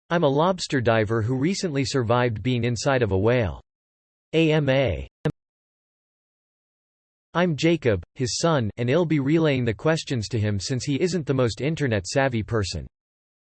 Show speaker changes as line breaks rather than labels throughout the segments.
I'm a lobster diver who recently survived being inside of a whale. AMA. I'm Jacob, his son, and I'll be relaying the questions to him since he isn't the most internet-savvy person.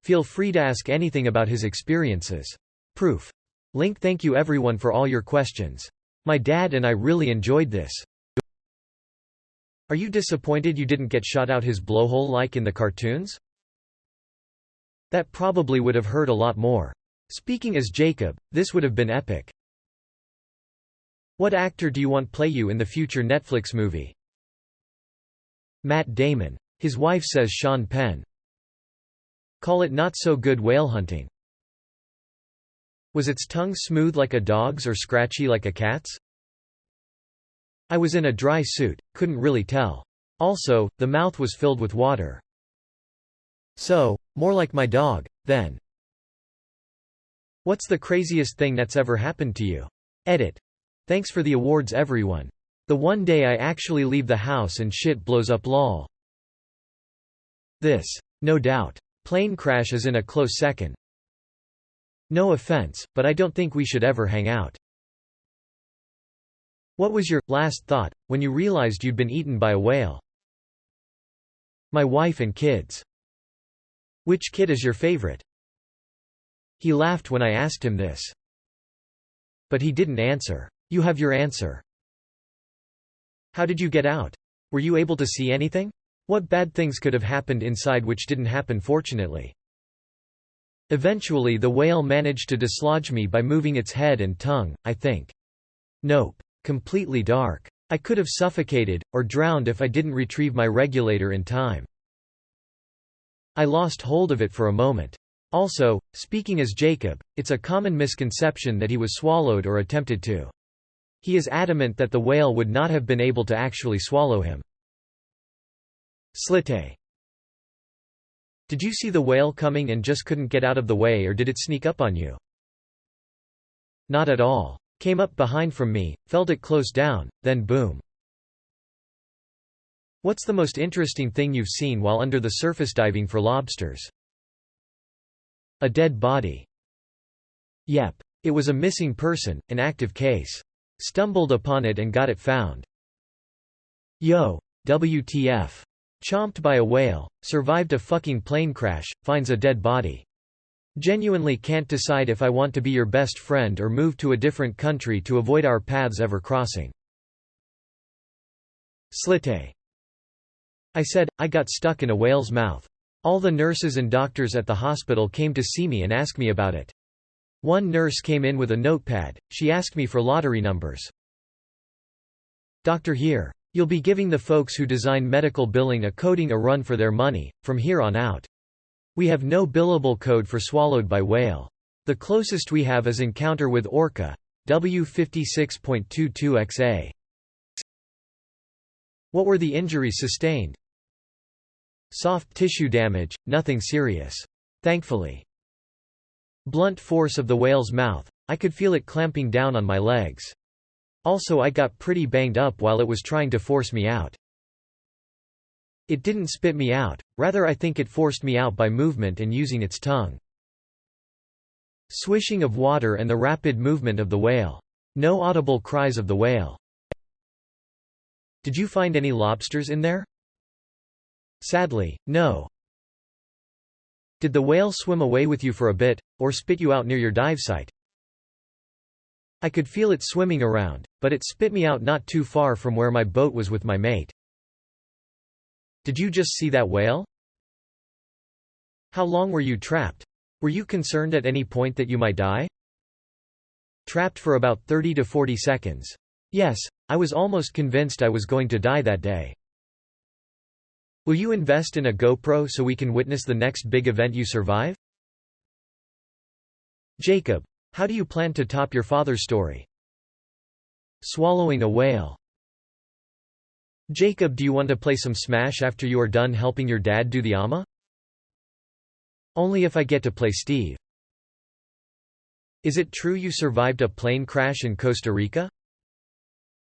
Feel free to ask anything about his experiences. Proof. Link. Thank you everyone for all your questions. My dad and I really enjoyed this. Are you disappointed you didn't get shot out his blowhole like in the cartoons? That probably would have hurt a lot more. Speaking as Jacob, this would have been epic. What actor do you want play you in the future Netflix movie? Matt Damon. His wife says Sean Penn. Call it not so good whale hunting. Was its tongue smooth like a dog's or scratchy like a cat's? I was in a dry suit, couldn't really tell. Also, the mouth was filled with water. So, more like my dog, then. What's the craziest thing that's ever happened to you? Edit. Thanks for the awards everyone. The one day I actually leave the house and shit blows up lol. This. No doubt. Plane crash is in a close second. No offense, but I don't think we should ever hang out. What was your last thought when you realized you'd been eaten by a whale? My wife and kids. Which kid is your favorite? He laughed when I asked him this. But he didn't answer. You have your answer. How did you get out? Were you able to see anything? What bad things could have happened inside which didn't happen fortunately? Eventually the whale managed to dislodge me by moving its head and tongue, I think. Nope. Completely dark. I could have suffocated, or drowned if I didn't retrieve my regulator in time. I lost hold of it for a moment. Also, speaking as Jacob, it's a common misconception that he was swallowed or attempted to. He is adamant that the whale would not have been able to actually swallow him. Slite. Did you see the whale coming and just couldn't get out of the way, or did it sneak up on you? Not at all. Came up behind from me, felt it close down, then boom. What's the most interesting thing you've seen while under the surface diving for lobsters? A dead body. Yep. It was a missing person, an active case. Stumbled upon it and got it found. Yo. WTF. Chomped by a whale, survived a fucking plane crash, finds a dead body. Genuinely can't decide if I want to be your best friend or move to a different country to avoid our paths ever crossing. Slite. I said, I got stuck in a whale's mouth. All the nurses and doctors at the hospital came to see me and ask me about it. One nurse came in with a notepad, she asked me for lottery numbers. Doctor here. You'll be giving the folks who design medical billing a coding a run for their money, from here on out. We have no billable code for swallowed by whale. The closest we have is encounter with orca, W56.22XA. What were the injuries sustained? Soft tissue damage, nothing serious. Thankfully. Blunt force of the whale's mouth, I could feel it clamping down on my legs. Also I got pretty banged up while it was trying to force me out. It didn't spit me out, rather I think it forced me out by movement and using its tongue. Swishing of water and the rapid movement of the whale. No audible cries of the whale. Did you find any lobsters in there? Sadly, no. Did the whale swim away with you for a bit, or spit you out near your dive site? I could feel it swimming around, but it spit me out not too far from where my boat was with my mate. Did you just see that whale? How long were you trapped? Were you concerned at any point that you might die? Trapped for about 30 to 40 seconds. Yes, I was almost convinced I was going to die that day. Will you invest in a GoPro so we can witness the next big event you survive? Jacob, how do you plan to top your father's story? Swallowing a whale. Jacob, do you want to play some Smash after you are done helping your dad do the AMA? Only if I get to play Steve. Is it true you survived a plane crash in Costa Rica?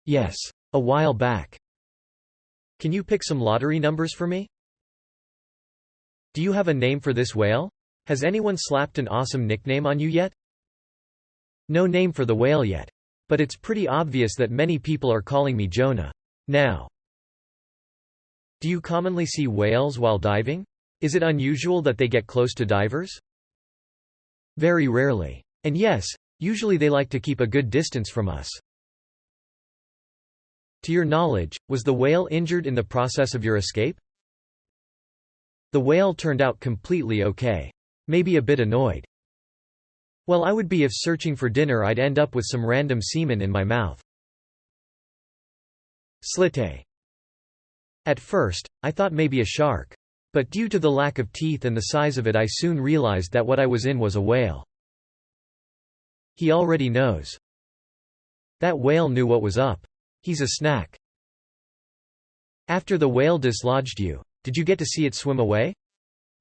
Yes. A while back. Can you pick some lottery numbers for me? Do you have a name for this whale? Has anyone slapped an awesome nickname on you yet? No name for the whale yet. But it's pretty obvious that many people are calling me Jonah now. Do you commonly see whales while diving? Is it unusual that they get close to divers? Very rarely. And yes, usually they like to keep a good distance from us. To your knowledge, was the whale injured in the process of your escape? The whale turned out completely okay. Maybe a bit annoyed. Well, I would be if searching for dinner I'd end up with some random semen in my mouth. Slite. At first, I thought maybe a shark. But due to the lack of teeth and the size of it, I soon realized that what I was in was a whale. He already knows. That whale knew what was up. He's a snack. After the whale dislodged you, did you get to see it swim away?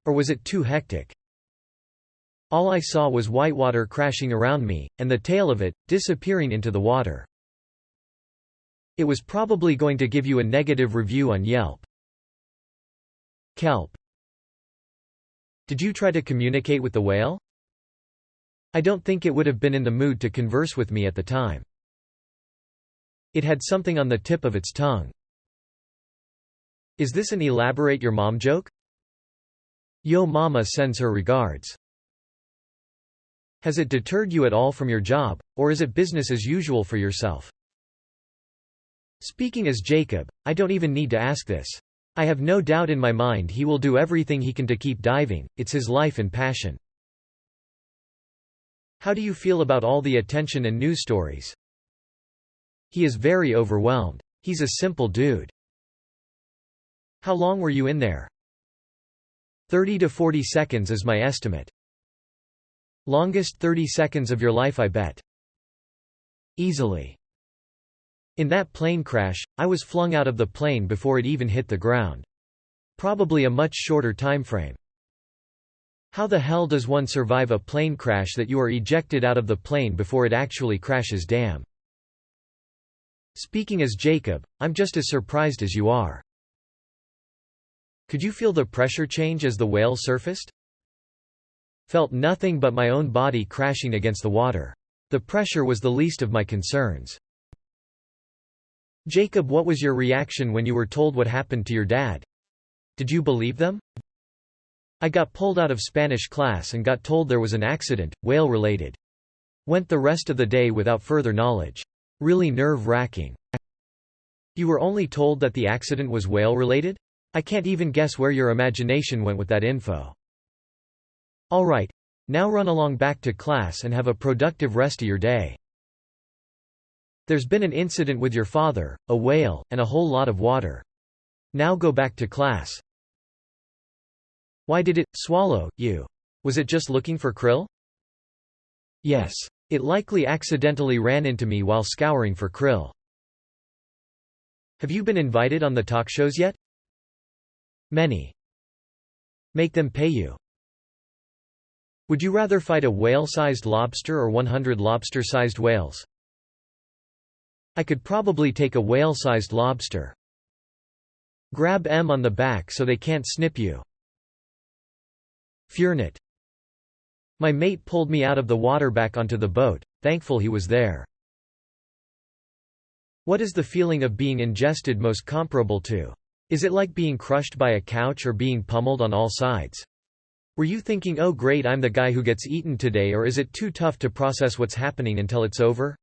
Or was it too hectic? All I saw was whitewater crashing around me, and the tail of it, disappearing into the water. It was probably going to give you a negative review on Yelp. Kelp. Did you try to communicate with the whale? I don't think it would have been in the mood to converse with me at the time. It had something on the tip of its tongue. Is this an elaborate your mom joke? Yo mama sends her regards. Has it deterred you at all from your job, or is it business as usual for yourself? Speaking as Jacob, I don't even need to ask this. I have no doubt in my mind he will do everything he can to keep diving, it's his life and passion. How do you feel about all the attention and news stories? He is very overwhelmed. He's a simple dude. How long were you in there? 30 to 40 seconds is my estimate. Longest 30 seconds of your life, I bet. Easily. In that plane crash, I was flung out of the plane before it even hit the ground. Probably a much shorter time frame. How the hell does one survive a plane crash that you are ejected out of the plane before it actually crashes? Damn. Speaking as Jacob, I'm just as surprised as you are. Could you feel the pressure change as the whale surfaced? Felt nothing but my own body crashing against the water. The pressure was the least of my concerns. Jacob, what was your reaction when you were told what happened to your dad? Did you believe them? I got pulled out of Spanish class and got told there was an accident, whale-related. Went the rest of the day without further knowledge. Really nerve-wracking. You were only told that the accident was whale-related? I can't even guess where your imagination went with that info. Alright. Now run along back to class and have a productive rest of your day. There's been an incident with your father, a whale, and a whole lot of water. Now go back to class. Why did it swallow you? Was it just looking for krill? Yes. It likely accidentally ran into me while scouring for krill. Have you been invited on the talk shows yet? Many. Make them pay you. Would you rather fight a whale-sized lobster or 100 lobster-sized whales? I could probably take a whale-sized lobster. Grab M on the back so they can't snip you. Furnet. My mate pulled me out of the water back onto the boat, thankful he was there. What is the feeling of being ingested most comparable to? Is it like being crushed by a couch or being pummeled on all sides? Were you thinking, oh great, I'm the guy who gets eaten today, or is it too tough to process what's happening until it's over?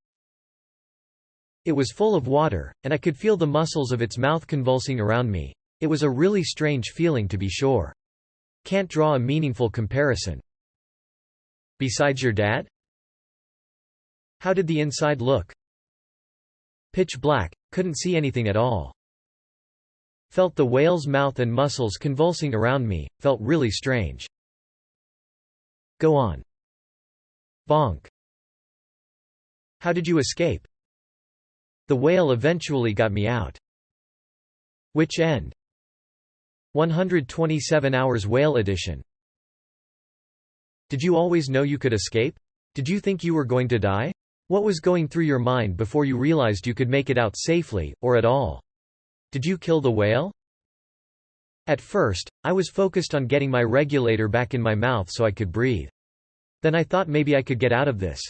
It was full of water, and I could feel the muscles of its mouth convulsing around me. It was a really strange feeling, to be sure. Can't draw a meaningful comparison. Besides your dad? How did the inside look? Pitch black, couldn't see anything at all. Felt the whale's mouth and muscles convulsing around me, felt really strange. Go on. Bonk. How did you escape? The whale eventually got me out. Which end? 127 hours whale edition. Did you always know you could escape? Did you think you were going to die? What was going through your mind before you realized you could make it out safely, or at all? Did you kill the whale? At first, I was focused on getting my regulator back in my mouth so I could breathe. Then I thought maybe I could get out of this.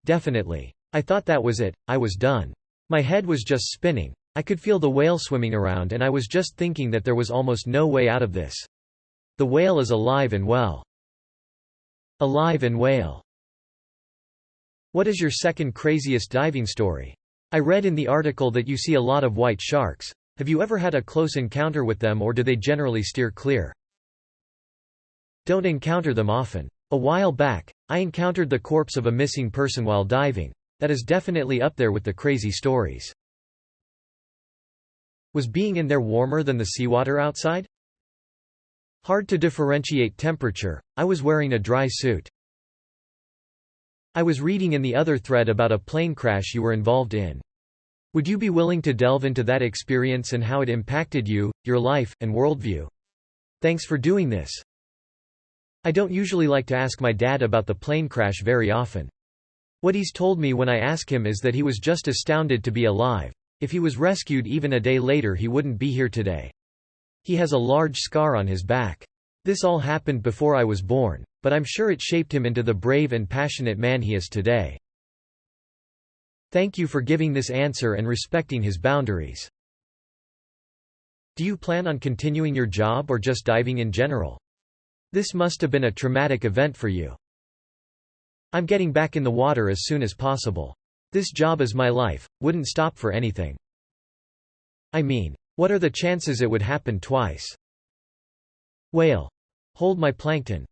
Definitely. I thought that was it, I was done. My head was just spinning. I could feel the whale swimming around and I was just thinking that there was almost no way out of this. The whale is alive and well. Alive and whale. What is your second craziest diving story? I read in the article that you see a lot of white sharks. Have you ever had a close encounter with them or do they generally steer clear? Don't encounter them often. A while back, I encountered the corpse of a missing person while diving. That is definitely up there with the crazy stories. Was being in there warmer than the seawater outside? Hard to differentiate temperature. I was wearing a dry suit. I was reading in the other thread about a plane crash you were involved in. Would you be willing to delve into that experience and how it impacted you, your life, and worldview? Thanks for doing this. I don't usually like to ask my dad about the plane crash very often. What he's told me when I ask him is that he was just astounded to be alive. If he was rescued even a day later he wouldn't be here today. He has a large scar on his back. This all happened before I was born, but I'm sure it shaped him into the brave and passionate man he is today. Thank you for giving this answer and respecting his boundaries. Do you plan on continuing your job or just diving in general? This must have been a traumatic event for you. I'm getting back in the water as soon as possible. This job is my life, wouldn't stop for anything. I mean, what are the chances it would happen twice? Whale. Hold my plankton.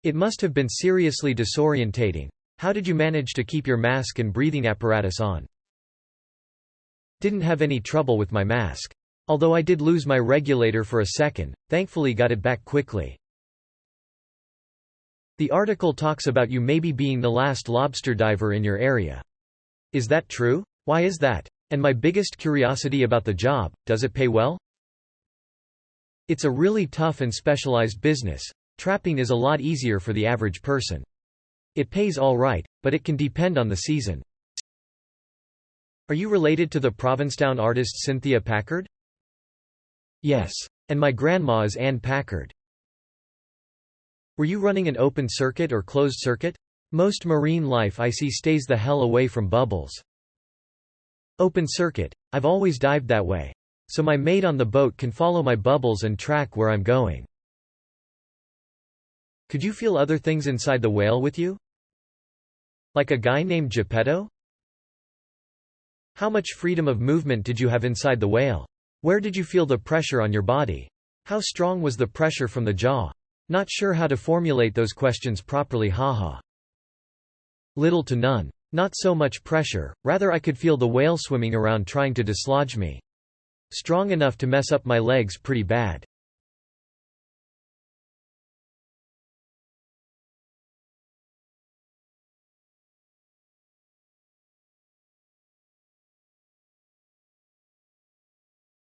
It must have been seriously disorientating. How did you manage to keep your mask and breathing apparatus on? Didn't have any trouble with my mask. Although I did lose my regulator for a second, thankfully got it back quickly. The article talks about you maybe being the last lobster diver in your area. Is that true? Why is that? And my biggest curiosity about the job, does it pay well? It's a really tough and specialized business. Trapping is a lot easier for the average person. It pays all right, but it can depend on the season. Are you related to the Provincetown artist Cynthia Packard? Yes. And my grandma is Anne Packard. Were you running an open circuit or closed circuit? Most marine life I see stays the hell away from bubbles. Open circuit. I've always dived that way. So my mate on the boat can follow my bubbles and track where I'm going. Could you feel other things inside the whale with you? Like a guy named Geppetto? How much freedom of movement did you have inside the whale? Where did you feel the pressure on your body? How strong was the pressure from the jaw? Not sure how to formulate those questions properly, haha. Little to none. Not so much pressure, rather I could feel the whale swimming around trying to dislodge me. Strong enough to mess up my legs pretty bad.